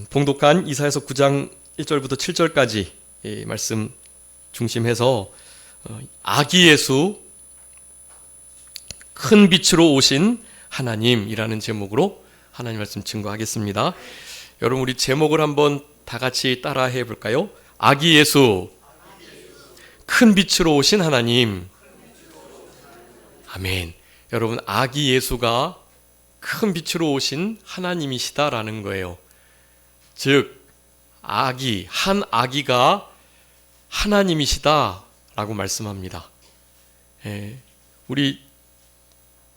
봉독한 이사야서 9장 1절부터 7절까지 말씀 중심해서 아기 예수 큰 빛으로 오신 하나님이라는 제목으로 하나님 말씀 증거하겠습니다. 여러분, 우리 제목을 한번 다 같이 따라해 볼까요? 아기 예수 큰 빛으로 오신 하나님. 아멘. 여러분, 아기 예수가 큰 빛으로 오신 하나님이시다라는 거예요. 즉 한 아기가 하나님이시다라고 말씀합니다. 우리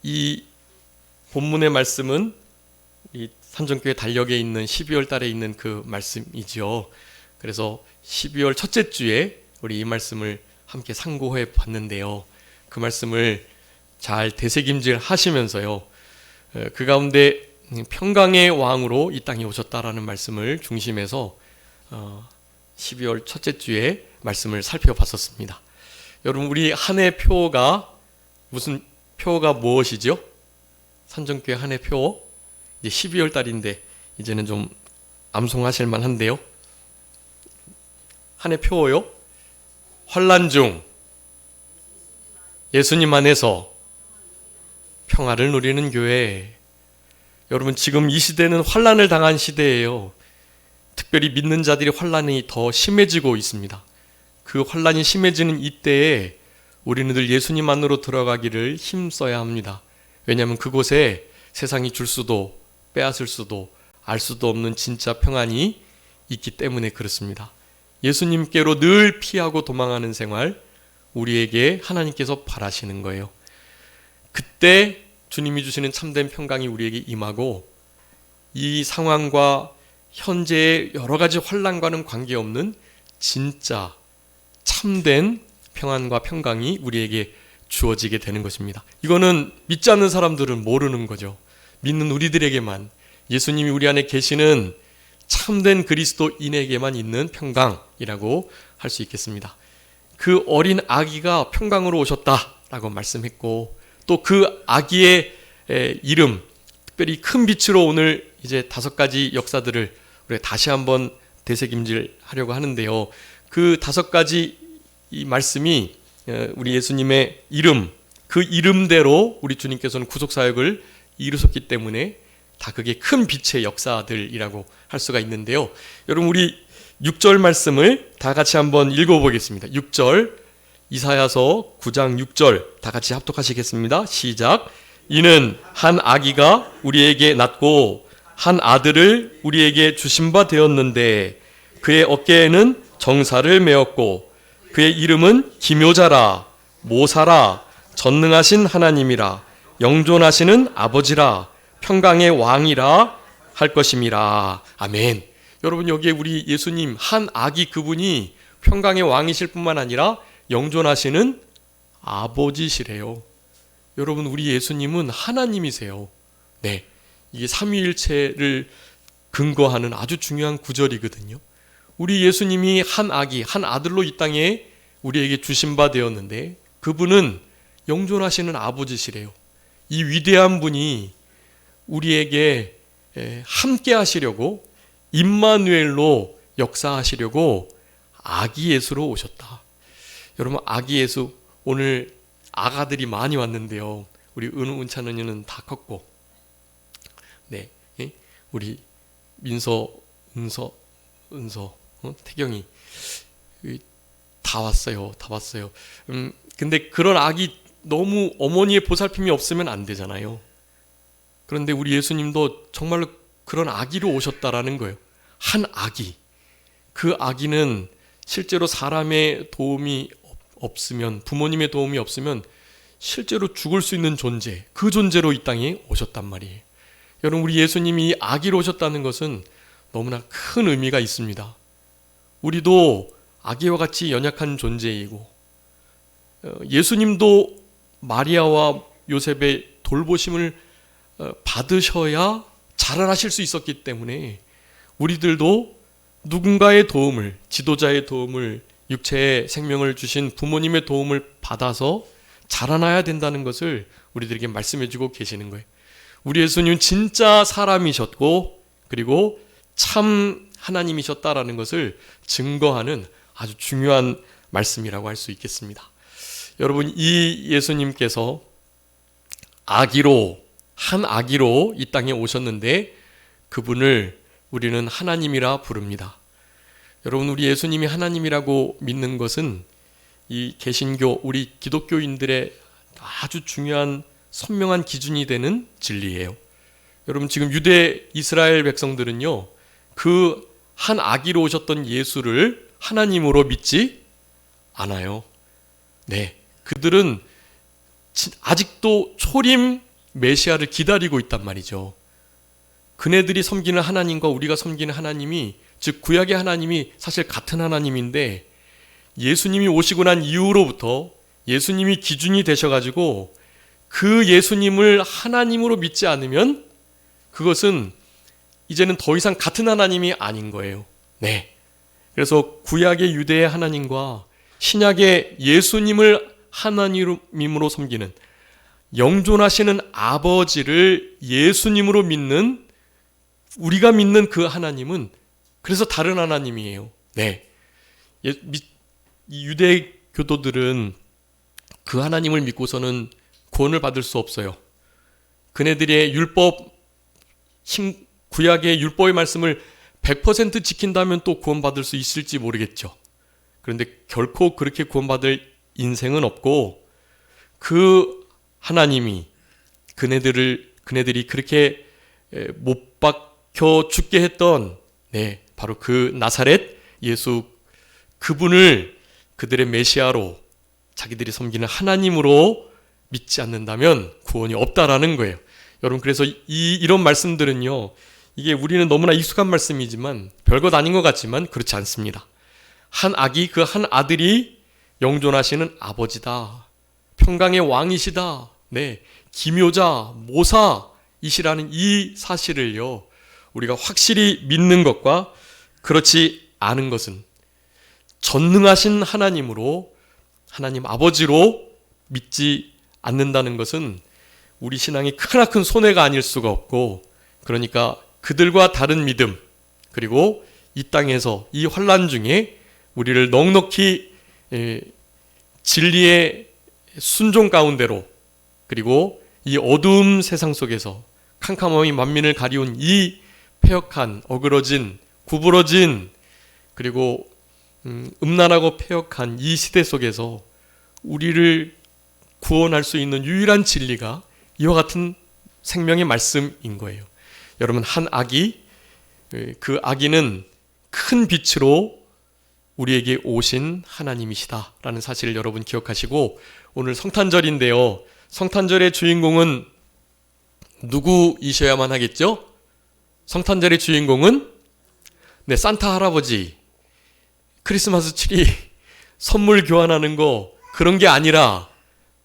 이 본문의 말씀은 이 산정교회 달력에 있는 12월 달에 있는 그 말씀이지요. 그래서 12월 첫째 주에 우리 이 말씀을 함께 상고해 봤는데요. 그 말씀을 잘 되새김질 하시면서요, 그 가운데 평강의 왕으로 이 땅에 오셨다라는 말씀을 중심해서 12월 첫째 주에 말씀을 살펴봤었습니다. 여러분, 우리 한 해 표가 무슨 표가 무엇이죠? 산정교회 한 해 표. 이제 12월 달인데 이제는 좀 암송하실 만한데요. 한 해 표요. 환난 중 예수님 안에서 평화를 누리는 교회. 여러분, 지금 이 시대는 환난을 당한 시대예요. 특별히 믿는 자들이 환난이 더 심해지고 있습니다. 그 환난이 심해지는 이때에 우리는 늘 예수님 안으로 들어가기를 힘써야 합니다. 왜냐하면 그곳에 세상이 줄 수도 빼앗을 수도 알 수도 없는 진짜 평안이 있기 때문에 그렇습니다. 예수님께로 늘 피하고 도망하는 생활, 우리에게 하나님께서 바라시는 거예요. 그때 주님이 주시는 참된 평강이 우리에게 임하고, 이 상황과 현재의 여러 가지 환난과는 관계없는 진짜 참된 평안과 평강이 우리에게 주어지게 되는 것입니다. 이거는 믿지 않는 사람들은 모르는 거죠. 믿는 우리들에게만, 예수님이 우리 안에 계시는 참된 그리스도인에게만 있는 평강이라고 할 수 있겠습니다. 그 어린 아기가 평강으로 오셨다라고 말씀했고, 또 그 아기의 이름, 특별히 큰 빛으로 오늘 이제 5가지 역사들을 우리가 다시 한번 되새김질 하려고 하는데요. 그 5가지 이 말씀이 우리 예수님의 이름, 그 이름대로 우리 주님께서는 구속사역을 이루셨기 때문에 다 그게 큰 빛의 역사들이라고 할 수가 있는데요. 여러분, 우리 6절 말씀을 다 같이 한번 읽어보겠습니다. 6절, 이사야서 9장 6절 다 같이 합독하시겠습니다. 시작. 이는 한 아기가 우리에게 낳고 한 아들을 우리에게 주신 바 되었는데 그의 어깨에는 정사를 메었고 그의 이름은 기묘자라, 모사라, 전능하신 하나님이라, 영존하시는 아버지라, 평강의 왕이라 할 것임이라. 아멘. 여러분, 여기에 우리 예수님 한 아기, 그분이 평강의 왕이실 뿐만 아니라 영존하시는 아버지시래요. 여러분, 우리 예수님은 하나님이세요. 네, 이게 삼위일체를 근거하는 아주 중요한 구절이거든요. 우리 예수님이 한 아기, 한 아들로 이 땅에 우리에게 주신 바 되었는데 그분은 영존하시는 아버지시래요. 이 위대한 분이 우리에게 함께 하시려고, 임마누엘로 역사하시려고 아기 예수로 오셨다. 여러분, 아기 예수, 오늘 아가들이 많이 왔는데요. 우리 은우, 은찬, 은유는 다 컸고, 네, 우리 민서, 은서, 태경이 다 왔어요. 다 왔어요. 근데 그런 아기, 너무 어머니의 보살핌이 없으면 안 되잖아요. 그런데 우리 예수님도 정말로 그런 아기로 오셨다라는 거예요. 한 아기. 그 아기는 실제로 사람의 도움이 없으면, 부모님의 도움이 없으면 실제로 죽을 수 있는 존재, 그 존재로 이 땅에 오셨단 말이에요. 여러분, 우리 예수님이 아기로 오셨다는 것은 너무나 큰 의미가 있습니다. 우리도 아기와 같이 연약한 존재이고, 예수님도 마리아와 요셉의 돌보심을 받으셔야 자라나실 수 있었기 때문에 우리들도 누군가의 도움을, 지도자의 도움을, 육체의 생명을 주신 부모님의 도움을 받아서 자라나야 된다는 것을 우리들에게 말씀해 주고 계시는 거예요. 우리 예수님은 진짜 사람이셨고, 그리고 참 하나님이셨다라는 것을 증거하는 아주 중요한 말씀이라고 할 수 있겠습니다. 여러분, 이 예수님께서 한 아기로 이 땅에 오셨는데 그분을 우리는 하나님이라 부릅니다. 여러분, 우리 예수님이 하나님이라고 믿는 것은 이 개신교, 우리 기독교인들의 아주 중요한 선명한 기준이 되는 진리예요. 여러분, 지금 유대 이스라엘 백성들은요, 그 한 아기로 오셨던 예수를 하나님으로 믿지 않아요. 네, 그들은 아직도 초림 메시아를 기다리고 있단 말이죠. 그네들이 섬기는 하나님과 우리가 섬기는 하나님이, 즉 구약의 하나님이 사실 같은 하나님인데, 예수님이 오시고 난 이후로부터 예수님이 기준이 되셔가지고 그 예수님을 하나님으로 믿지 않으면 그것은 이제는 더 이상 같은 하나님이 아닌 거예요. 네. 그래서 구약의 유대의 하나님과 신약의 예수님을 하나님으로 섬기는, 영존하시는 아버지를 예수님으로 믿는, 우리가 믿는 그 하나님은 그래서 다른 하나님이에요. 네. 유대 교도들은 그 하나님을 믿고서는 구원을 받을 수 없어요. 그네들의 구약의 율법의 말씀을 100% 지킨다면 또 구원받을 수 있을지 모르겠죠. 그런데 결코 그렇게 구원받을 인생은 없고, 그 하나님이 그네들이 그렇게 못 박혀 죽게 했던, 네, 바로 그 나사렛 예수, 그분을 그들의 메시아로, 자기들이 섬기는 하나님으로 믿지 않는다면 구원이 없다라는 거예요. 여러분, 그래서 이런 말씀들은요, 이게 우리는 너무나 익숙한 말씀이지만 별것 아닌 것 같지만 그렇지 않습니다. 한 아기, 그 한 아들이 영존하시는 아버지다, 평강의 왕이시다, 네, 기묘자, 모사이시라는 이 사실을요, 우리가 확실히 믿는 것과 그렇지 않은 것은, 전능하신 하나님으로, 하나님 아버지로 믿지 않는다는 것은 우리 신앙이 크나큰 손해가 아닐 수가 없고, 그러니까 그들과 다른 믿음, 그리고 이 땅에서 이 환난 중에 우리를 넉넉히 진리의 순종 가운데로, 그리고 이 어두움 세상 속에서 캄캄함이 만민을 가리운 이 패역한, 어그러진, 구부러진, 그리고 음란하고 패역한 이 시대 속에서 우리를 구원할 수 있는 유일한 진리가 이와 같은 생명의 말씀인 거예요. 여러분, 한 아기, 그 아기는 큰 빛으로 우리에게 오신 하나님이시다라는 사실을 여러분 기억하시고, 오늘 성탄절인데요, 성탄절의 주인공은 누구이셔야만 하겠죠? 성탄절의 주인공은, 네, 산타 할아버지, 크리스마스 트리 선물 교환하는 거, 그런 게 아니라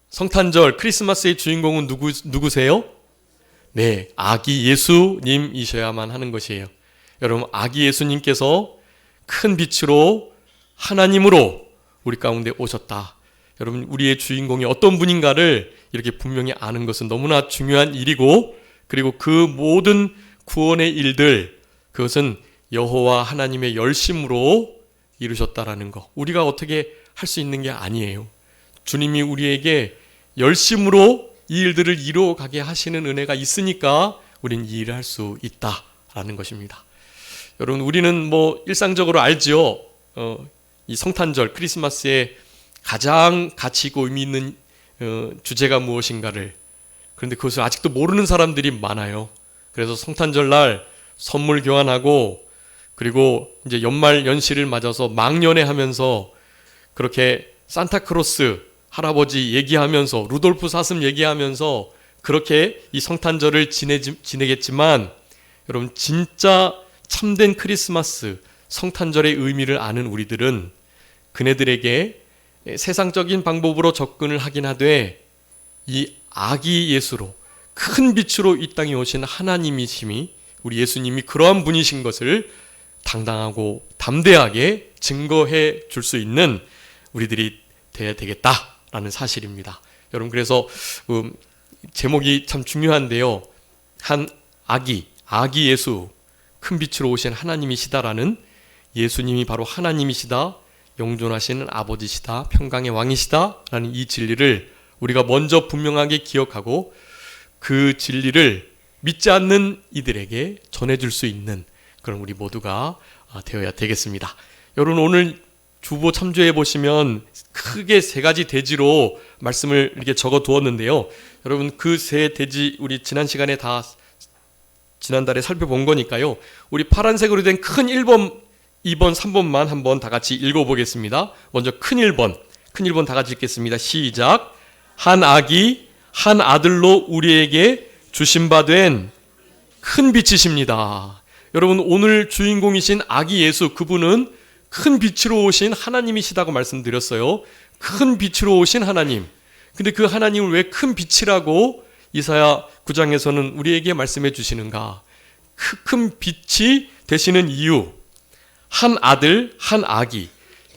성탄절 크리스마스의 주인공은 누구세요? 네, 아기 예수님이셔야만 하는 것이에요. 여러분, 아기 예수님께서 큰 빛으로 하나님으로 우리 가운데 오셨다. 여러분, 우리의 주인공이 어떤 분인가를 이렇게 분명히 아는 것은 너무나 중요한 일이고, 그리고 그 모든 구원의 일들, 그것은 여호와 하나님의 열심으로 이루셨다라는 것, 우리가 어떻게 할 수 있는 게 아니에요. 주님이 우리에게 열심으로 이 일들을 이루어가게 하시는 은혜가 있으니까 우린 이 일을 할 수 있다라는 것입니다. 여러분, 우리는 일상적으로 알지요. 이 성탄절, 크리스마스의 가장 가치 있고 의미 있는 주제가 무엇인가를. 그런데 그것을 아직도 모르는 사람들이 많아요. 그래서 성탄절 날 선물 교환하고, 그리고 이제 연말 연시를 맞아서 망연회하면서 그렇게 산타크로스 할아버지 얘기하면서, 루돌프 사슴 얘기하면서 그렇게 이 성탄절을 지내겠지만, 여러분, 진짜 참된 크리스마스, 성탄절의 의미를 아는 우리들은 그네들에게 세상적인 방법으로 접근을 하긴 하되, 이 아기 예수로, 큰 빛으로 이 땅에 오신 하나님이심이, 우리 예수님이 그러한 분이신 것을 당당하고 담대하게 증거해 줄 수 있는 우리들이 돼야 되겠다라는 사실입니다. 여러분, 그래서 제목이 참 중요한데요, 한 아기 예수, 큰 빛으로 오신 하나님이시다라는, 예수님이 바로 하나님이시다, 영존하시는 아버지시다, 평강의 왕이시다라는 이 진리를 우리가 먼저 분명하게 기억하고 그 진리를 믿지 않는 이들에게 전해줄 수 있는 그런 우리 모두가 되어야 되겠습니다. 여러분, 오늘 주보 참조해 보시면 크게 세 가지 대지로 말씀을 이렇게 적어 두었는데요. 여러분, 그 세 대지 우리 지난 시간에 다 지난달에 살펴본 거니까요. 우리 파란색으로 된 큰 1번, 2번, 3번만 한번 다 같이 읽어보겠습니다. 먼저 큰 1번 다 같이 읽겠습니다. 시작. 한 아기 한 아들로 우리에게 주신 바 된 큰 빛이십니다. 여러분, 오늘 주인공이신 아기 예수, 그분은 큰 빛으로 오신 하나님이시다고 말씀드렸어요. 큰 빛으로 오신 하나님. 근데 그 하나님을 왜 큰 빛이라고 이사야 9장에서는 우리에게 말씀해 주시는가? 큰 빛이 되시는 이유, 한 아들 한 아기,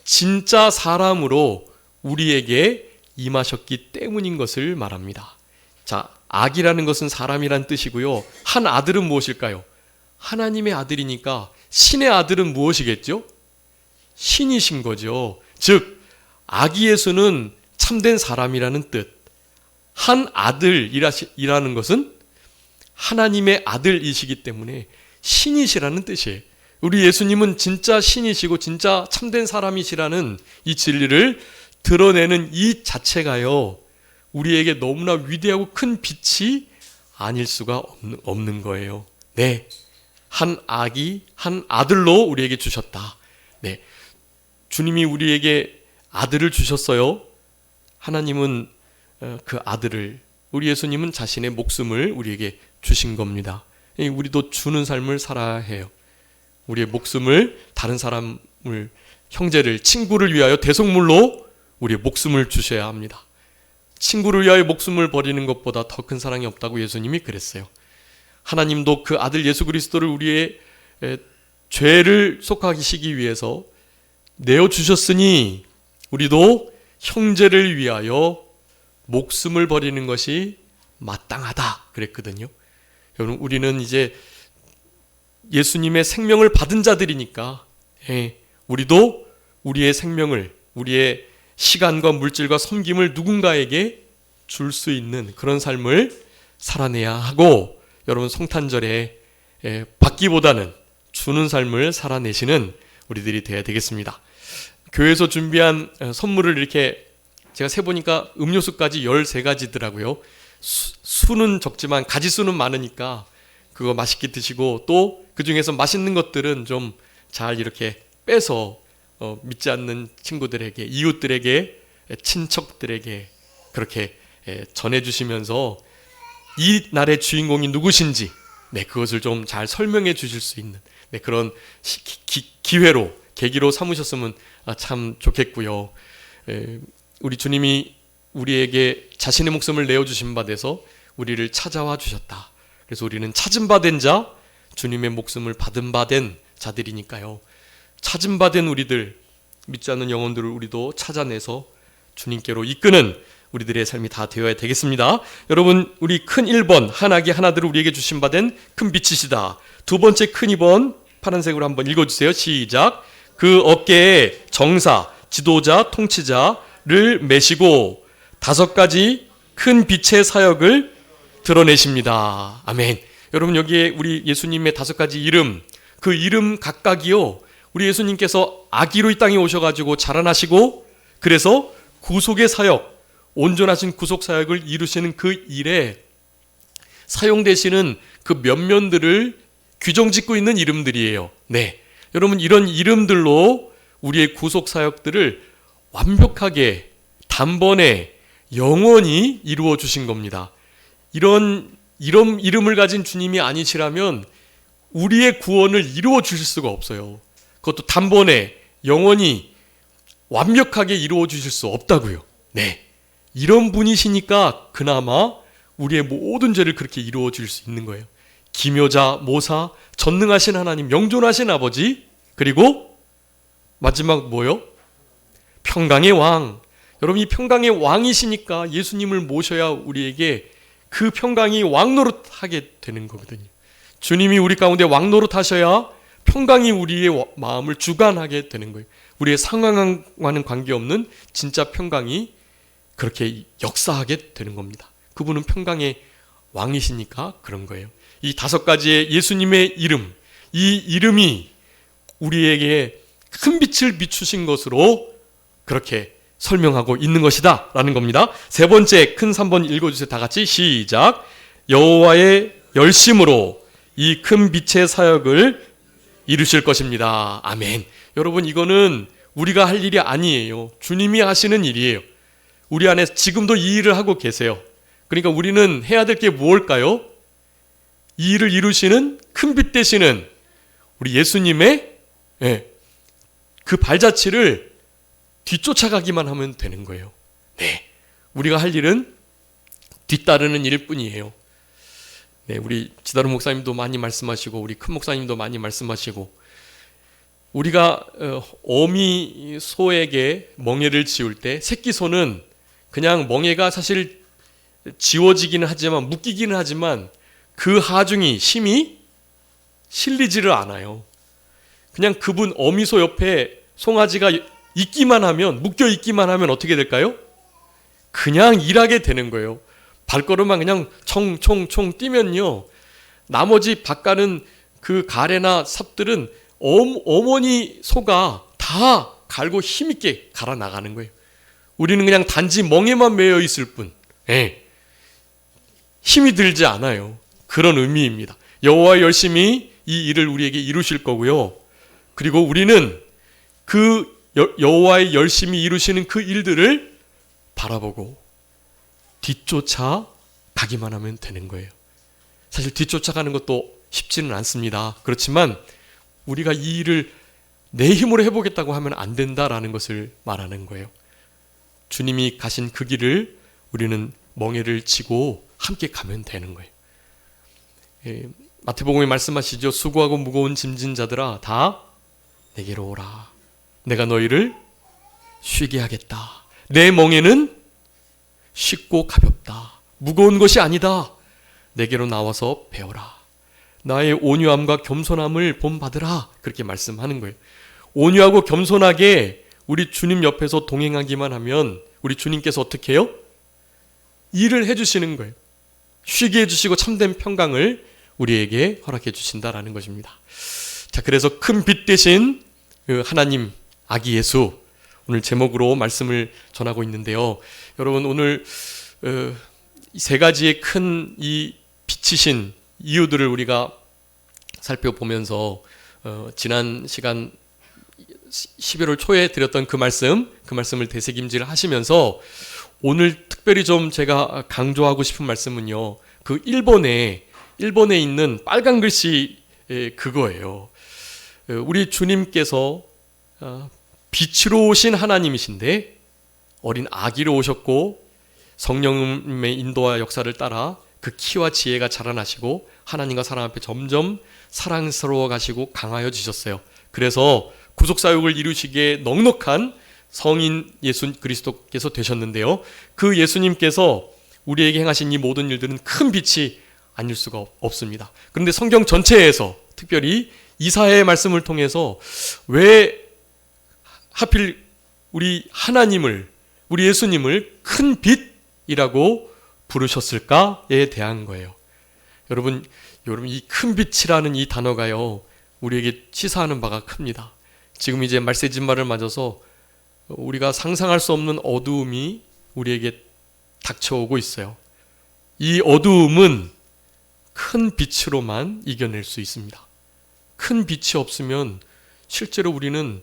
진짜 사람으로 우리에게 임하셨기 때문인 것을 말합니다. 자, 아기라는 것은 사람이란 뜻이고요. 한 아들은 무엇일까요? 하나님의 아들이니까 신의 아들은 무엇이겠죠? 신이신 거죠. 즉 아기 예수는 참된 사람이라는 뜻, 한 아들이라는 것은 하나님의 아들이시기 때문에 신이시라는 뜻이에요. 우리 예수님은 진짜 신이시고 진짜 참된 사람이시라는 이 진리를 드러내는 이 자체가요, 우리에게 너무나 위대하고 큰 빛이 아닐 수가 없는 거예요. 네, 한 아기 한 아들로 우리에게 주셨다. 네, 주님이 우리에게 아들을 주셨어요. 하나님은 그 아들을, 우리 예수님은 자신의 목숨을 우리에게 주신 겁니다. 우리도 주는 삶을 살아야 해요. 우리의 목숨을, 다른 사람을, 형제를, 친구를 위하여 대속물로 우리의 목숨을 주셔야 합니다. 친구를 위하여 목숨을 버리는 것보다 더 큰 사랑이 없다고 예수님이 그랬어요. 하나님도 그 아들 예수 그리스도를 우리의 죄를 속하시기 위해서 내어주셨으니 우리도 형제를 위하여 목숨을 버리는 것이 마땅하다 그랬거든요. 여러분, 우리는 이제 예수님의 생명을 받은 자들이니까 우리도 우리의 생명을, 우리의 시간과 물질과 섬김을 누군가에게 줄 수 있는 그런 삶을 살아내야 하고, 여러분 성탄절에 받기보다는 주는 삶을 살아내시는 우리들이 되어야 되겠습니다. 교회에서 준비한 선물을 이렇게 제가 세보니까 음료수까지 13가지더라고요. 수는 적지만 가지수는 많으니까 그거 맛있게 드시고, 또 그 중에서 맛있는 것들은 좀 잘 이렇게 빼서 믿지 않는 친구들에게, 이웃들에게, 친척들에게 그렇게 전해주시면서 이 날의 주인공이 누구신지, 그것을 좀 잘 설명해 주실 수 있는 그런 기회로, 계기로 삼으셨으면 참 좋겠고요. 우리 주님이 우리에게 자신의 목숨을 내어주신 바 돼서 우리를 찾아와 주셨다. 그래서 우리는 찾은 바 된 자, 주님의 목숨을 받은 바 된 자들이니까요. 찾은 바 된 우리들, 믿지 않는 영혼들을 우리도 찾아내서 주님께로 이끄는 우리들의 삶이 다 되어야 되겠습니다. 여러분, 우리 큰 1번, 한 아기 한 아들을 우리에게 주신 바 된 큰 빛이시다. 두 번째 큰 2번, 파란색으로 한번 읽어주세요. 시작. 그 어깨에 정사, 지도자, 통치자를 메시고 5가지 큰 빛의 사역을 드러내십니다. 아멘. 여러분, 여기에 우리 예수님의 5가지 이름, 그 이름 각각이요, 우리 예수님께서 아기로 이 땅에 오셔가지고 자라나시고, 그래서 구속의 사역, 온전하신 구속 사역을 이루시는 그 일에 사용되시는 그 면면들을 규정짓고 있는 이름들이에요. 네, 여러분, 이런 이름들로 우리의 구속 사역들을 완벽하게 단번에 영원히 이루어 주신 겁니다. 이런 이름을 가진 주님이 아니시라면 우리의 구원을 이루어 주실 수가 없어요. 그것도 단번에 영원히 완벽하게 이루어 주실 수 없다고요. 네, 이런 분이시니까 그나마 우리의 모든 죄를 그렇게 이루어 주실 수 있는 거예요. 기묘자, 모사, 전능하신 하나님, 영존하신 아버지, 그리고 마지막 뭐요? 평강의 왕. 여러분, 이 평강의 왕이시니까 예수님을 모셔야 우리에게 그 평강이 왕 노릇하게 되는 거거든요. 주님이 우리 가운데 왕노릇하셔야 평강이 우리의 마음을 주관하게 되는 거예요. 우리의 상황과는 관계없는 진짜 평강이 그렇게 역사하게 되는 겁니다. 그분은 평강의 왕이시니까 그런 거예요. 이 5가지의 예수님의 이름, 이 이름이 우리에게 큰 빛을 비추신 것으로 그렇게 설명하고 있는 것이다 라는 겁니다. 세 번째 큰 3번 읽어주세요. 다 같이 시작. 여호와의 열심으로 이 큰 빛의 사역을 이루실 것입니다. 아멘. 여러분, 이거는 우리가 할 일이 아니에요. 주님이 하시는 일이에요. 우리 안에 지금도 이 일을 하고 계세요. 그러니까 우리는 해야 될 게 무엇일까요? 이 일을 이루시는 큰 빛 되시는 우리 예수님의 그 발자취를 뒤쫓아가기만 하면 되는 거예요. 네, 우리가 할 일은 뒤따르는 일일 뿐이에요. 네, 우리 지다루 목사님도 많이 말씀하시고 우리 큰 목사님도 많이 말씀하시고 우리가 어미 소에게 멍에를 지울 때 새끼 소는 그냥 멍에가 사실 지워지기는 하지만 묶이기는 하지만 그 하중이 힘이 실리지를 않아요. 그냥 그분 어미소 옆에 송아지가 있기만 하면 묶여 있기만 하면 어떻게 될까요? 그냥 일하게 되는 거예요. 발걸음만 그냥 총총총 뛰면요. 나머지 밭가는 그 가래나 삽들은 어머니 소가 다 갈고 힘있게 갈아 나가는 거예요. 우리는 그냥 단지 멍에만 매여 있을 뿐. 힘이 들지 않아요. 그런 의미입니다. 여호와의 열심히 이 일을 우리에게 이루실 거고요. 그리고 우리는 그 여호와의 열심히 이루시는 그 일들을 바라보고 뒤쫓아 가기만 하면 되는 거예요. 사실 뒤쫓아가는 것도 쉽지는 않습니다. 그렇지만 우리가 이 일을 내 힘으로 해보겠다고 하면 안 된다라는 것을 말하는 거예요. 주님이 가신 그 길을 우리는 멍에를 지고 함께 가면 되는 거예요. 마태복음에 말씀하시죠. 수고하고 무거운 짐진 자들아 다 내게로 오라. 내가 너희를 쉬게 하겠다. 내 멍에는 쉽고 가볍다. 무거운 것이 아니다. 내게로 나와서 배워라. 나의 온유함과 겸손함을 본받으라. 그렇게 말씀하는 거예요. 온유하고 겸손하게 우리 주님 옆에서 동행하기만 하면 우리 주님께서 어떻게 해요? 일을 해주시는 거예요. 쉬게 해주시고 참된 평강을 우리에게 허락해 주신다라는 것입니다. 자, 그래서 큰 빛 대신 하나님 아기 예수, 오늘 제목으로 말씀을 전하고 있는데요. 여러분, 오늘 세 가지의 큰 이 빛이신 이유들을 우리가 살펴보면서 지난 시간 11월 초에 드렸던 그 말씀을 되새김질 하시면서 오늘 특별히 좀 제가 강조하고 싶은 말씀은요. 그 1번에 있는 빨간 글씨 그거예요. 우리 주님께서 빛으로 오신 하나님이신데 어린 아기로 오셨고 성령의 인도와 역사를 따라 그 키와 지혜가 자라나시고 하나님과 사람 앞에 점점 사랑스러워 가시고 강하여지셨어요. 그래서 구속사역을 이루시기에 넉넉한 성인 예수 그리스도께서 되셨는데요. 그 예수님께서 우리에게 행하신 이 모든 일들은 큰 빛이 아닐 수가 없습니다. 그런데 성경 전체에서 특별히 이사야의 말씀을 통해서 왜 하필 우리 하나님을, 우리 예수님을 큰 빛이라고 부르셨을까에 대한 거예요. 여러분 이 큰 빛이라는 이 단어가요, 우리에게 시사하는 바가 큽니다. 지금 이제 말세진말을 맞아서 우리가 상상할 수 없는 어두움이 우리에게 닥쳐오고 있어요. 이 어두움은 큰 빛으로만 이겨낼 수 있습니다. 큰 빛이 없으면 실제로 우리는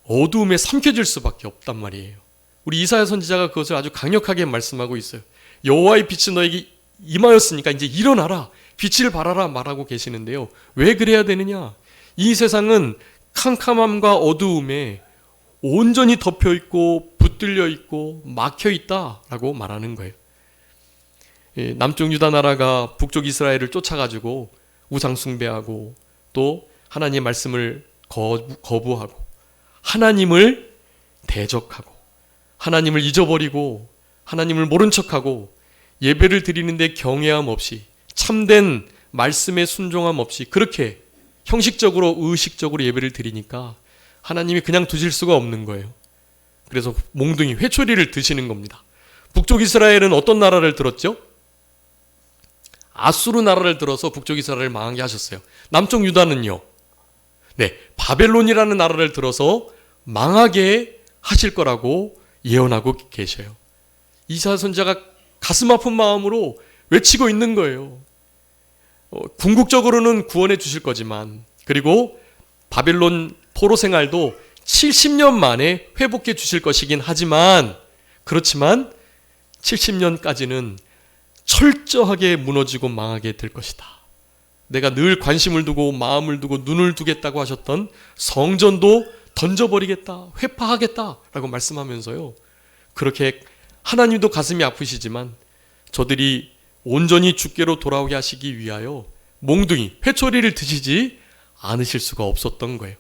어두움에 삼켜질 수밖에 없단 말이에요. 우리 이사야 선지자가 그것을 아주 강력하게 말씀하고 있어요. 여호와의 빛이 너에게 임하였으니까 이제 일어나라, 빛을 발하라 말하고 계시는데요. 왜 그래야 되느냐? 이 세상은 캄캄함과 어두움에 온전히 덮여있고 붙들려 있고 막혀 있다라고 말하는 거예요. 남쪽 유다 나라가 북쪽 이스라엘을 쫓아가지고 우상 숭배하고 또 하나님의 말씀을 거부하고 하나님을 대적하고 하나님을 잊어버리고 하나님을 모른 척하고 예배를 드리는데 경외함 없이 참된 말씀에 순종함 없이 그렇게 형식적으로 의식적으로 예배를 드리니까 하나님이 그냥 두실 수가 없는 거예요. 그래서 몽둥이 회초리를 드시는 겁니다. 북쪽 이스라엘은 어떤 나라를 들었죠? 아수르 나라를 들어서 북쪽 이스라엘을 망하게 하셨어요. 남쪽 유다는요, 바벨론이라는 나라를 들어서 망하게 하실 거라고 예언하고 계셔요. 이사야 선지자가 가슴 아픈 마음으로 외치고 있는 거예요. 궁극적으로는 구원해 주실 거지만, 그리고 바벨론 포로 생활도 70년 만에 회복해 주실 것이긴 하지만, 그렇지만 70년까지는 철저하게 무너지고 망하게 될 것이다. 내가 늘 관심을 두고 마음을 두고 눈을 두겠다고 하셨던 성전도 던져버리겠다, 회파하겠다라고 말씀하면서요, 그렇게 하나님도 가슴이 아프시지만 저들이 온전히 주께로 돌아오게 하시기 위하여 몽둥이, 회초리를 드시지 않으실 수가 없었던 거예요.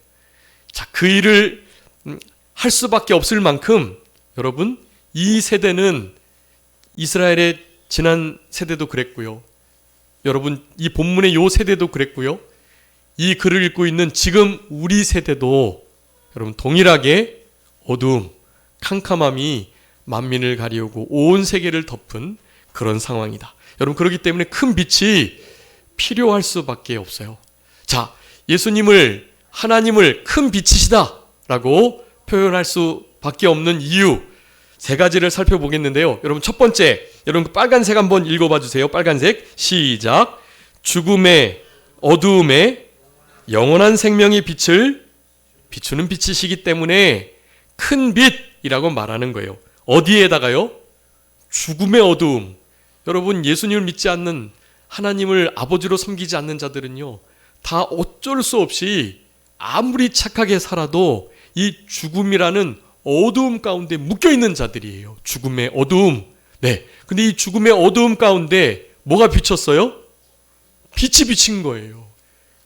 자, 그 일을 할 수밖에 없을 만큼 여러분, 이 세대는 이스라엘의 지난 세대도 그랬고요, 여러분 이 본문의 요 세대도 그랬고요, 이 글을 읽고 있는 지금 우리 세대도 여러분 동일하게 어두움, 캄캄함이 만민을 가리우고 온 세계를 덮은 그런 상황이다. 여러분, 그렇기 때문에 큰 빛이 필요할 수밖에 없어요. 자, 예수님을, 하나님을 큰 빛이시다 라고 표현할 수밖에 없는 이유 세 가지를 살펴보겠는데요. 여러분, 첫 번째, 여러분 빨간색 한번 읽어봐 주세요. 빨간색, 시작. 죽음의 어두움에 영원한 생명의 빛을 비추는 빛이시기 때문에 큰 빛이라고 말하는 거예요. 어디에다가요? 죽음의 어두움. 여러분, 예수님을 믿지 않는, 하나님을 아버지로 섬기지 않는 자들은요, 다 어쩔 수 없이 아무리 착하게 살아도 이 죽음이라는 어두움 가운데 묶여있는 자들이에요. 죽음의 어두움. 근데 이 죽음의 어두움 가운데 뭐가 비쳤어요? 빛이 비친 거예요.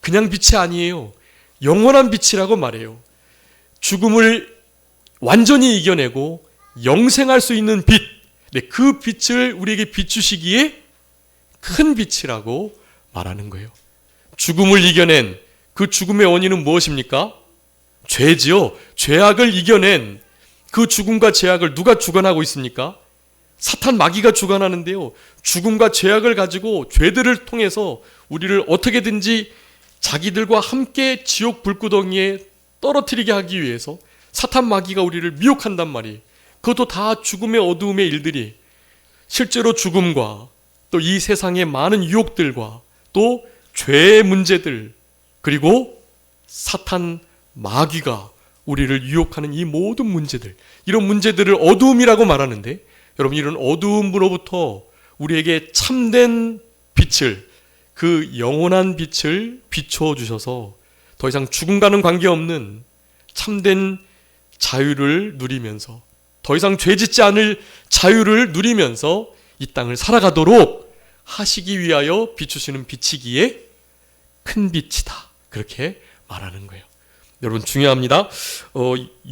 그냥 빛이 아니에요. 영원한 빛이라고 말해요. 죽음을 완전히 이겨내고 영생할 수 있는 빛. 그 빛을 우리에게 비추시기에 큰 빛이라고 말하는 거예요. 죽음을 이겨낸 그 죽음의 원인은 무엇입니까? 죄지요. 죄악을 이겨낸 그 죽음과 죄악을 누가 주관하고 있습니까? 사탄 마귀가 주관하는데요, 죽음과 죄악을 가지고 죄들을 통해서 우리를 어떻게든지 자기들과 함께 지옥 불구덩이에 떨어뜨리게 하기 위해서 사탄 마귀가 우리를 미혹한단 말이에요. 그것도 다 죽음의 어두움의 일들이, 실제로 죽음과 또 이 세상의 많은 유혹들과 또 죄의 문제들, 그리고 사탄 마귀가 우리를 유혹하는 이 모든 문제들, 이런 문제들을 어두움이라고 말하는데, 여러분, 이런 어두움으로부터 우리에게 참된 빛을, 그 영원한 빛을 비춰 주셔서 더 이상 죽음과는 관계없는 참된 자유를 누리면서, 더 이상 죄짓지 않을 자유를 누리면서 이 땅을 살아가도록 하시기 위하여 비추시는 빛이기에 큰 빛이다, 그렇게 말하는 거예요. 여러분, 중요합니다.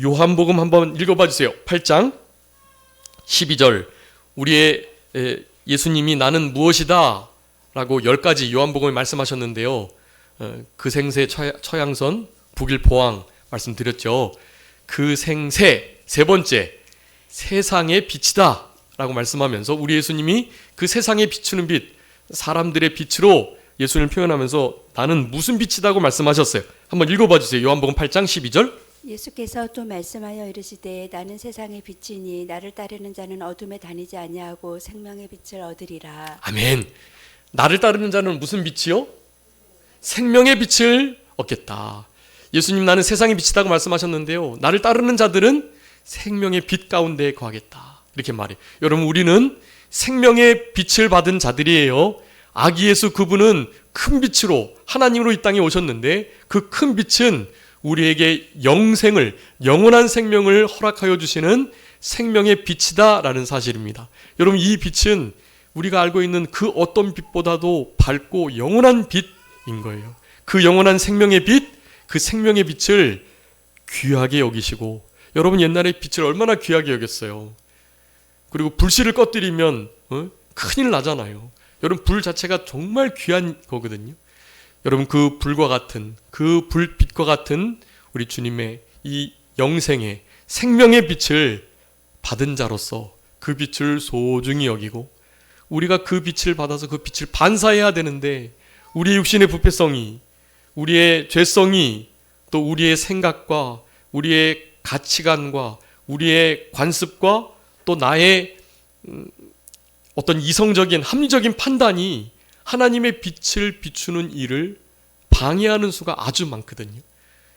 요한복음 한번 읽어봐 주세요. 8장 12절. 우리의 예수님이 나는 무엇이다 라고 10가지 요한복음에 말씀하셨는데요, 그 생세 처양선 북일포항 말씀드렸죠. 그 생세, 세 번째, 세상의 빛이다 라고 말씀하면서 우리 예수님이 그 세상에 비추는 빛, 사람들의 빛으로 예수님을 표현하면서 나는 무슨 빛이다고 말씀하셨어요. 한번 읽어봐 주세요. 요한복음 8장 12절. 예수께서 또 말씀하여 이르시되 나는 세상의 빛이니 나를 따르는 자는 어둠에 다니지 아니하고 생명의 빛을 얻으리라. 아멘. 나를 따르는 자는 무슨 빛이요? 생명의 빛을 얻겠다. 예수님, 나는 세상의 빛이라고 말씀하셨는데요, 나를 따르는 자들은 생명의 빛 가운데 거하겠다, 이렇게 말해요. 여러분, 우리는 생명의 빛을 받은 자들이에요. 아기 예수, 그분은 큰 빛으로 하나님으로 이 땅에 오셨는데 그 큰 빛은 우리에게 영생을, 영원한 생명을 허락하여 주시는 생명의 빛이다 라는 사실입니다. 여러분, 이 빛은 우리가 알고 있는 그 어떤 빛보다도 밝고 영원한 빛인 거예요. 그 영원한 생명의 빛, 그 생명의 빛을 귀하게 여기시고, 여러분 옛날에 빛을 얼마나 귀하게 여겼어요. 그리고 불씨를 꺼뜨리면 큰일 나잖아요. 여러분 불 자체가 정말 귀한 거거든요. 여러분 그 불과 같은 그 불빛과 같은 우리 주님의 이 영생의 생명의 빛을 받은 자로서 그 빛을 소중히 여기고 우리가 그 빛을 받아서 그 빛을 반사해야 되는데 우리의 육신의 부패성이 우리의 죄성이 또 우리의 생각과 우리의 가치관과 우리의 관습과 또 나의 어떤 이성적인 합리적인 판단이 하나님의 빛을 비추는 일을 방해하는 수가 아주 많거든요.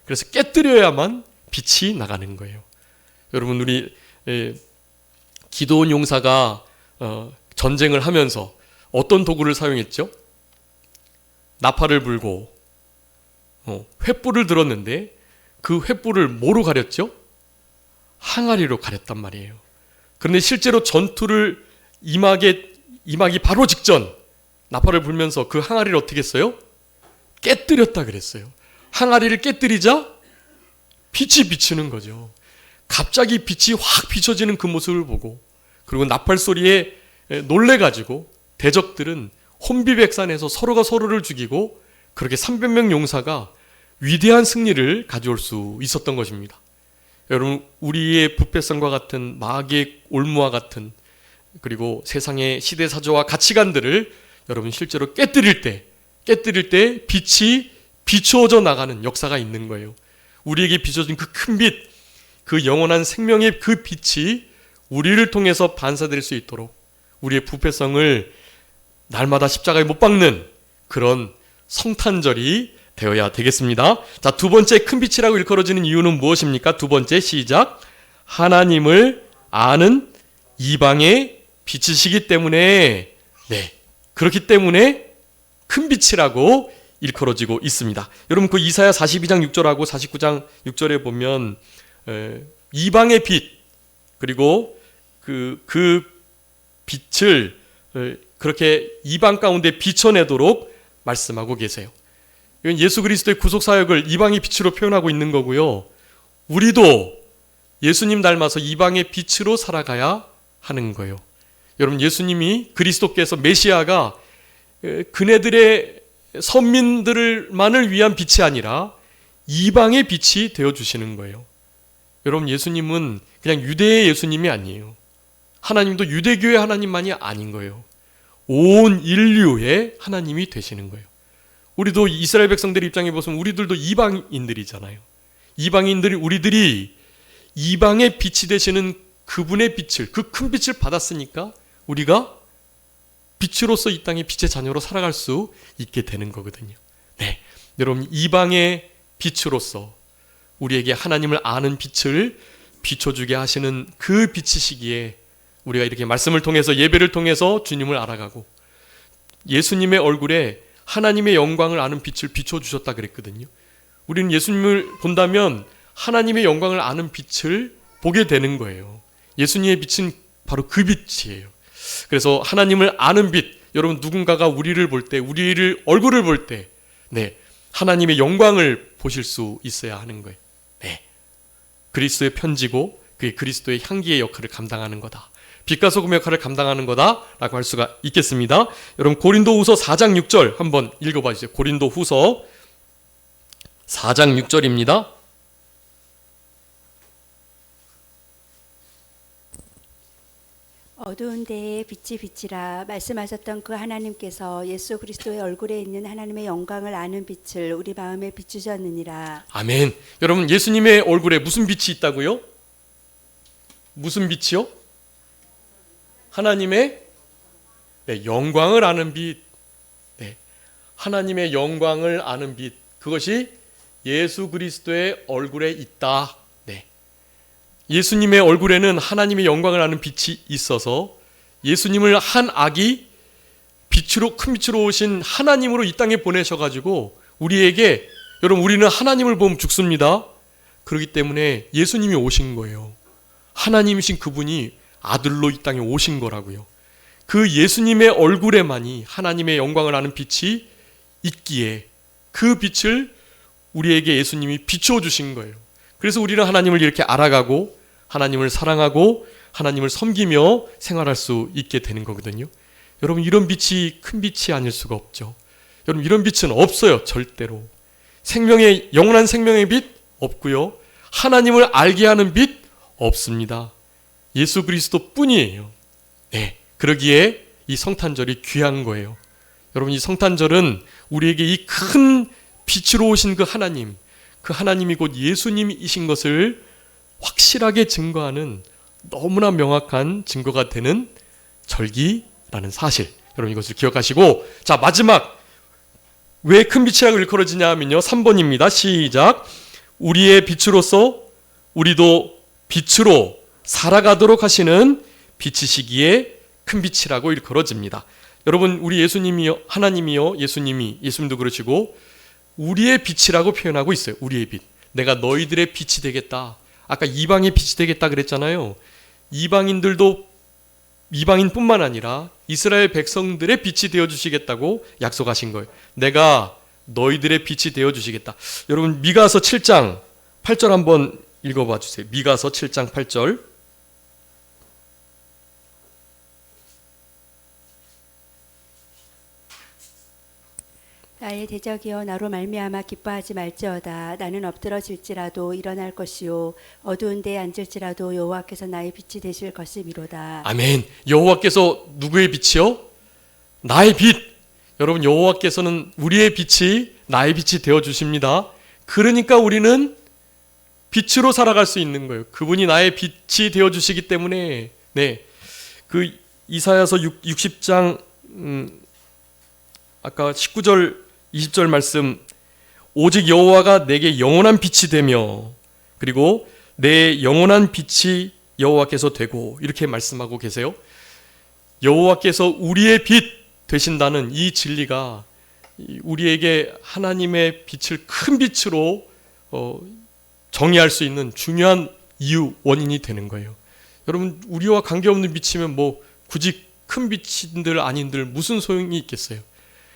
그래서 깨뜨려야만 빛이 나가는 거예요. 여러분 우리 기도원 용사가 전쟁을 하면서 어떤 도구를 사용했죠? 나팔을 불고 횃불을 들었는데 그 횃불을 뭐로 가렸죠? 항아리로 가렸단 말이에요. 그런데 실제로 전투를 임하기 바로 직전 나팔을 불면서 그 항아리를 어떻게 했어요? 깨뜨렸다 그랬어요. 항아리를 깨뜨리자 빛이 비치는 거죠. 갑자기 빛이 확 비춰지는 그 모습을 보고 그리고 나팔 소리에 놀래가지고 대적들은 혼비백산해서 서로가 서로를 죽이고 그렇게 300명 용사가 위대한 승리를 가져올 수 있었던 것입니다. 여러분 우리의 부패성과 같은 마귀의 올무와 같은 그리고 세상의 시대사조와 가치관들을 여러분 실제로 깨뜨릴 때 빛이 비추어져 나가는 역사가 있는 거예요. 우리에게 비춰진 그 큰 빛, 그 영원한 생명의 그 빛이 우리를 통해서 반사될 수 있도록 우리의 부패성을 날마다 십자가에 못 박는 그런 성탄절이 되어야 되겠습니다. 자, 두 번째 큰 빛이라고 일컬어지는 이유는 무엇입니까? 두 번째 시작. 하나님을 아는 이방의 빛이시기 때문에 그렇기 때문에 큰 빛이라고 일컬어지고 있습니다. 여러분 그 이사야 42장 6절하고 49장 6절에 보면 이방의 빛 그리고 그 빛을 그렇게 이방 가운데 비춰내도록 말씀하고 계세요. 이건 예수 그리스도의 구속사역을 이방의 빛으로 표현하고 있는 거고요. 우리도 예수님 닮아서 이방의 빛으로 살아가야 하는 거예요. 여러분 예수님이 그리스도께서 메시아가 그네들의 선민들만을 위한 빛이 아니라 이방의 빛이 되어주시는 거예요. 여러분 예수님은 그냥 유대의 예수님이 아니에요. 하나님도 유대교의 하나님만이 아닌 거예요. 온 인류의 하나님이 되시는 거예요. 우리도 이스라엘 백성들 입장에 보시면 우리들도 이방인들이잖아요. 우리들이 이방의 빛이 되시는 그분의 빛을 그 큰 빛을 받았으니까 우리가 빛으로서 이 땅의 빛의 자녀로 살아갈 수 있게 되는 거거든요. 여러분 이방의 빛으로서 우리에게 하나님을 아는 빛을 비춰주게 하시는 그 빛이시기에 우리가 이렇게 말씀을 통해서 예배를 통해서 주님을 알아가고 예수님의 얼굴에 하나님의 영광을 아는 빛을 비춰주셨다 그랬거든요. 우리는 예수님을 본다면 하나님의 영광을 아는 빛을 보게 되는 거예요. 예수님의 빛은 바로 그 빛이에요. 그래서 하나님을 아는 빛, 여러분 누군가가 우리를 볼 때, 우리를 얼굴을 볼 때, 하나님의 영광을 보실 수 있어야 하는 거예요. 그리스도의 편지고 그게 그리스도의 향기의 역할을 감당하는 거다. 빛과 소금의 역할을 감당하는 거다라고 할 수가 있겠습니다. 여러분 고린도후서 4장 6절 한번 읽어봐 주세요. 고린도후서 4장 6절입니다. 어두운 데에 빛이 비치라 말씀하셨던 그 하나님께서 예수 그리스도의 얼굴에 있는 하나님의 영광을 아는 빛을 우리 마음에 비추셨느니라. 아멘. 여러분 예수님의 얼굴에 무슨 빛이 있다고요? 무슨 빛이요? 하나님의 영광을 아는 빛. 하나님의 영광을 아는 빛. 그것이 예수 그리스도의 얼굴에 있다. 예수님의 얼굴에는 하나님의 영광을 아는 빛이 있어서 예수님을 한 악이 큰 빛으로 오신 하나님으로 이 땅에 보내셔가지고 우리에게 여러분 우리는 하나님을 보면 죽습니다. 그렇기 때문에 예수님이 오신 거예요. 하나님이신 그분이 아들로 이 땅에 오신 거라고요. 그 예수님의 얼굴에만이 하나님의 영광을 아는 빛이 있기에 그 빛을 우리에게 예수님이 비추어 주신 거예요. 그래서 우리는 하나님을 이렇게 알아가고 하나님을 사랑하고 하나님을 섬기며 생활할 수 있게 되는 거거든요. 여러분 이런 빛이 큰 빛이 아닐 수가 없죠. 여러분 이런 빛은 없어요. 절대로. 생명의 영원한 생명의 빛 없고요. 하나님을 알게 하는 빛 없습니다. 예수 그리스도 뿐이에요. 네, 그러기에 이 성탄절이 귀한 거예요. 여러분 이 성탄절은 우리에게 이 큰 빛으로 오신 그 하나님이 곧 예수님이신 것을 확실하게 증거하는 너무나 명확한 증거가 되는 절기라는 사실. 여러분 이것을 기억하시고, 자 마지막 왜 큰 빛이라고 일컬어지냐 하면요, 3번입니다. 시작. 우리의 빛으로서 우리도 빛으로 살아가도록 하시는 빛이시기에 큰 빛이라고 일컬어집니다. 여러분 우리 예수님이요, 하나님이요, 예수님도 그러시고 우리의 빛이라고 표현하고 있어요. 우리의 빛. 내가 너희들의 빛이 되겠다. 아까 이방의 빛이 되겠다 그랬잖아요. 이방인뿐만 아니라 이스라엘 백성들의 빛이 되어주시겠다고 약속하신 거예요. 내가 너희들의 빛이 되어주시겠다. 여러분 미가서 7장 8절 한번 읽어봐 주세요. 미가서 7장 8절. 나의 대적이여 나로 말미암아 기뻐하지 말지어다. 나는 엎드러질지라도 일어날 것이요 어두운 데에 앉을지라도 여호와께서 나의 빛이 되실 것이미로다. 아멘. 여호와께서 누구의 빛이요? 나의 빛. 여러분 여호와께서는 우리의 빛이 나의 빛이 되어 주십니다. 그러니까 우리는 빛으로 살아갈 수 있는 거예요. 그분이 나의 빛이 되어 주시기 때문에, 네, 그 이사야서 60장 아까 19절 20절 말씀, 오직 여호와가 내게 영원한 빛이 되며 그리고 내 영원한 빛이 여호와께서 되고, 이렇게 말씀하고 계세요. 여호와께서 우리의 빛 되신다는 이 진리가 우리에게 하나님의 빛을 큰 빛으로 정의할 수 있는 중요한 이유, 원인이 되는 거예요. 여러분 우리와 관계없는 빛이면 뭐 굳이 큰 빛인들 아닌들 무슨 소용이 있겠어요.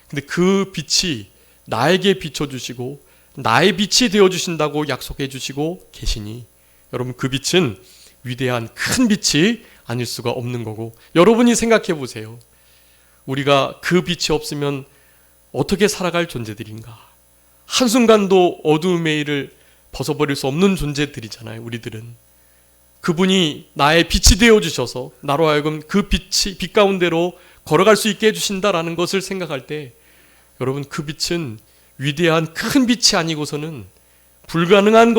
근데 그 빛이 나에게 비춰주시고 나의 빛이 되어주신다고 약속해 주시고 계시니, 여러분 그 빛은 위대한 큰 빛이 아닐 수가 없는 거고, 여러분이 생각해 보세요. 우리가 그 빛이 없으면 어떻게 살아갈 존재들인가. 한순간도 어두움의 일을 벗어버릴 수 없는 존재들이잖아요. 우리들은 그분이 나의 빛이 되어주셔서 나로 하여금 그 빛 가운데로 걸어갈 수 있게 해주신다라는 것을 생각할 때, 여러분 그 빛은 위대한 큰 빛이 아니고서는 불가능한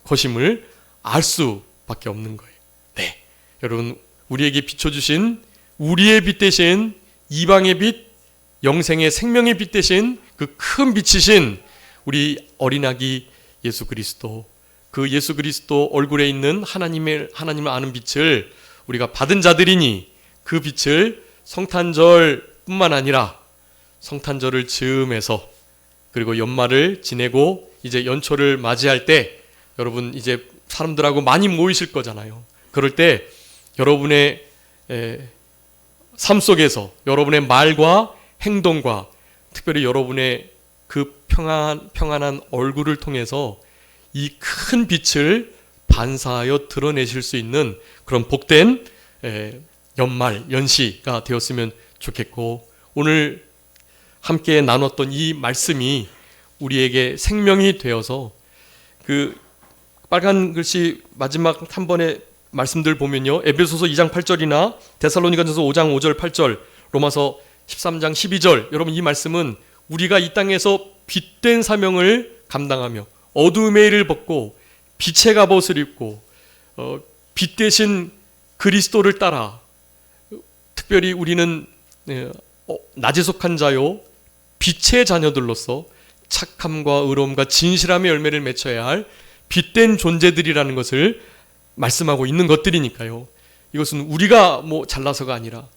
것임을 알 수밖에 없는 거예요. 네, 여러분 우리에게 비춰주신 우리의 빛 대신 이방의 빛, 영생의 생명의 빛 대신 그 큰 빛이신 우리 어린아기 예수 그리스도, 그 예수 그리스도 얼굴에 있는 하나님을 아는 빛을 우리가 받은 자들이니, 그 빛을 성탄절뿐만 아니라 성탄절을 즈음해서 그리고 연말을 지내고 이제 연초를 맞이할 때, 여러분 이제 사람들하고 많이 모이실 거잖아요. 그럴 때 여러분의 삶 속에서 여러분의 말과 행동과 특별히 여러분의 그 평안한 얼굴을 통해서 이 큰 빛을 반사하여 드러내실 수 있는 그런 복된 연말, 연시가 되었으면 좋겠고, 오늘 함께 나눴던 이 말씀이 우리에게 생명이 되어서, 그 빨간 글씨 마지막 한 번의 말씀들 보면요, 에베소서 2장 8절이나 데살로니가전서 5장 5절 8절, 로마서 13장 12절, 여러분 이 말씀은 우리가 이 땅에서 빛된 사명을 감당하며 어두움의 일을 벗고 빛의 갑옷을 입고 빛 대신 그리스도를 따라, 특별히 우리는 낮에 속한 자요 빛의 자녀들로서 착함과 의로움과 진실함의 열매를 맺어야 할 빛된 존재들이라는 것을 말씀하고 있는 것들이니까요. 이것은 우리가 뭐 잘나서가 아니라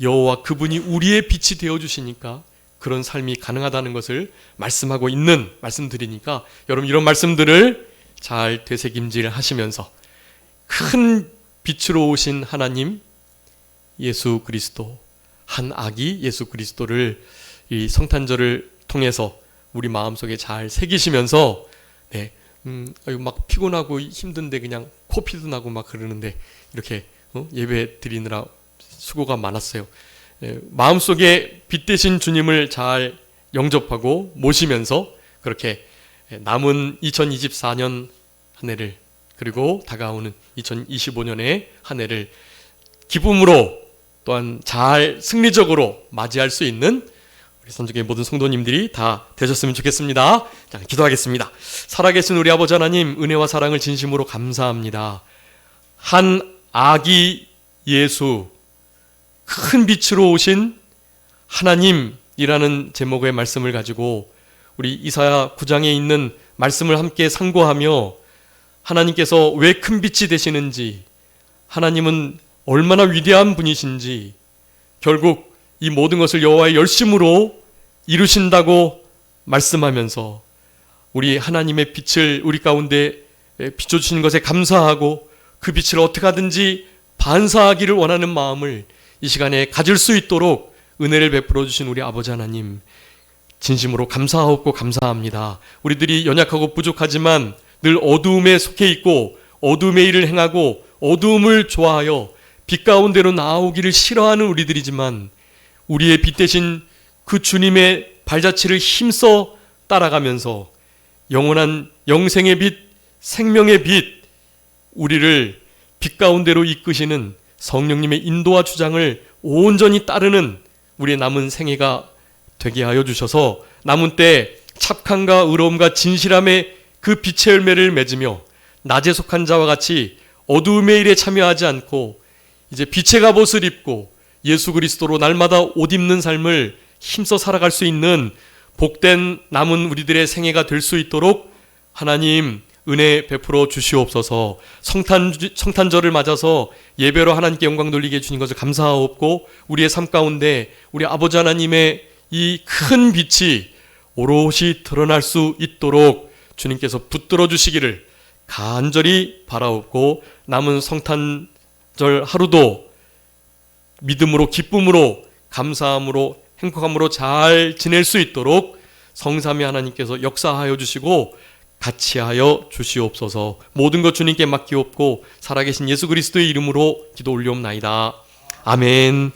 여호와 그분이 우리의 빛이 되어주시니까 그런 삶이 가능하다는 것을 말씀하고 있는 말씀들이니까, 여러분 이런 말씀들을 잘 되새김질 하시면서 큰 빛으로 오신 하나님 예수 그리스도, 한 아기 예수 그리스도를 이 성탄절을 통해서 우리 마음속에 잘 새기시면서, 네, 막 피곤하고 힘든데 그냥 코피도 나고 막 그러는데 이렇게 예배 드리느라 수고가 많았어요. 마음속에 빛 되신 주님을 잘 영접하고 모시면서 그렇게 남은 2024년 한 해를, 그리고 다가오는 2025년의 한 해를 기쁨으로 또한 잘 승리적으로 맞이할 수 있는 우리 선주교의 모든 성도님들이 다 되셨으면 좋겠습니다. 자, 기도하겠습니다. 살아계신 우리 아버지 하나님, 은혜와 사랑을 진심으로 감사합니다. 한 아기 예수, 큰 빛으로 오신 하나님이라는 제목의 말씀을 가지고 우리 이사야 9장에 있는 말씀을 함께 상고하며 하나님께서 왜 큰 빛이 되시는지, 하나님은 얼마나 위대한 분이신지, 결국 이 모든 것을 여호와의 열심으로 이루신다고 말씀하면서 우리 하나님의 빛을 우리 가운데 비춰주시는 것에 감사하고 그 빛을 어떻게 하든지 반사하기를 원하는 마음을 이 시간에 가질 수 있도록 은혜를 베풀어 주신 우리 아버지 하나님, 진심으로 감사하옵고 감사합니다. 우리들이 연약하고 부족하지만 늘 어두움에 속해 있고 어두움의 일을 행하고 어두움을 좋아하여 빛 가운데로 나오기를 싫어하는 우리들이지만 우리의 빛 대신 그 주님의 발자취를 힘써 따라가면서 영원한 영생의 빛, 생명의 빛, 우리를 빛 가운데로 이끄시는 성령님의 인도와 주장을 온전히 따르는 우리의 남은 생애가 되게 하여 주셔서 남은 때 착함과 의로움과 진실함의 그 빛의 열매를 맺으며 낮에 속한 자와 같이 어두움의 일에 참여하지 않고 이제 빛의 갑옷을 입고 예수 그리스도로 날마다 옷 입는 삶을 힘써 살아갈 수 있는 복된 남은 우리들의 생애가 될 수 있도록 하나님 은혜 베풀어 주시옵소서. 성탄절을 맞아서 예배로 하나님께 영광 돌리게 해주신 것을 감사하옵고 우리의 삶 가운데 우리 아버지 하나님의 이 큰 빛이 오롯이 드러날 수 있도록 주님께서 붙들어 주시기를 간절히 바라옵고 남은 성탄절 하루도 믿음으로, 기쁨으로, 감사함으로, 행복함으로 잘 지낼 수 있도록 성삼위 하나님께서 역사하여 주시고 같이 하여 주시옵소서. 모든 것 주님께 맡기옵고 살아계신 예수 그리스도의 이름으로 기도 올리옵나이다. 아멘.